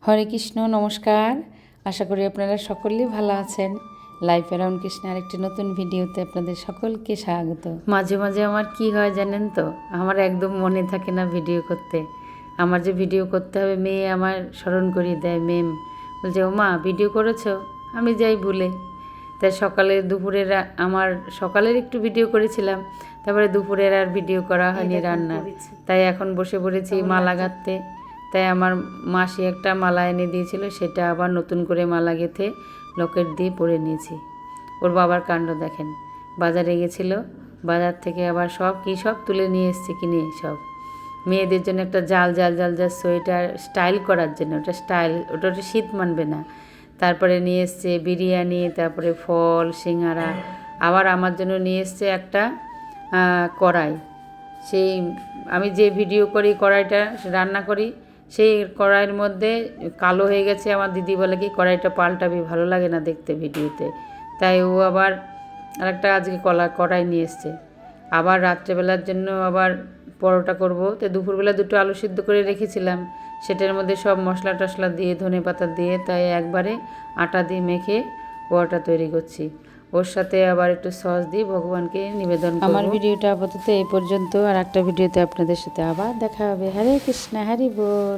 হরে কৃষ্ণ, নমস্কার। আশা করি আপনারা সকলেই ভালো আছেন। লাইফ অ্যারাউন্ড কৃষ্ণ আরেকটি নতুন ভিডিওতে আপনাদের সকলকে স্বাগত। মাঝে মাঝে আমার কি হয় জানেন তো, আমার একদম মনে থাকে না ভিডিও করতে। আমার যে ভিডিও করতে হবে মেয়ে আমার স্মরণ করিয়ে দেয়। মেম বলছে, ও মা ভিডিও করেছো? আমি যাই ভুলে। তাই সকালে দুপুরের আমার সকালের একটু ভিডিও করেছিলাম, তারপরে দুপুরের আর ভিডিও করা হয়নি রান্নার। তাই এখন বসে পড়েছি মালা গাঁথতে। তাই আমার মাসি একটা মালা এনে দিয়েছিল, সেটা আবার নতুন করে মালা গেঁথে লকেট দিয়ে পরে নিয়েছি। ওর বাবার কাণ্ড দেখেন, বাজারে গেছিলো, বাজার থেকে আবার সব তুলে নিয়ে এসছে, কিনে সব মেয়েদের জন্য একটা জাল সোয়েটার স্টাইল করার জন্য, ওটা শীত মানবে না। তারপরে নিয়ে এসছে বিরিয়ানি, তারপরে ফল, সিঙ্গারা। আবার আমার জন্য নিয়ে এসছে একটা কড়াই। সেই আমি যে ভিডিও করি কড়াইটা রান্না করি, সেই কড়াইয়ের মধ্যে কালো হয়ে গেছে। আমার দিদি বলে কি, কড়াইটা পাল্টাবি, ভালো লাগে না দেখতে ভিডিওতে। তাই ও আবার আরেকটা আজকে কড়াই নিয়ে এসছে। আবার রাত্রেবেলার জন্য আবার পরোটা করব। তো দুপুরবেলা দুটো আলু সিদ্ধ করে রেখেছিলাম, সেটার মধ্যে সব মশলা টশলা দিয়ে, ধনে পাতা দিয়ে, তাই একবারে আটা দিয়ে মেখে পরোটা তৈরি করছি। ওর সাথে আবার একটু সস দিয়ে ভগবানকে নিবেদন করব। আমার ভিডিওটা আপাতত এই পর্যন্ত, আর একটা ভিডিওতে আপনাদের সাথে আবার দেখা হবে। হরে কৃষ্ণ, হরি বল।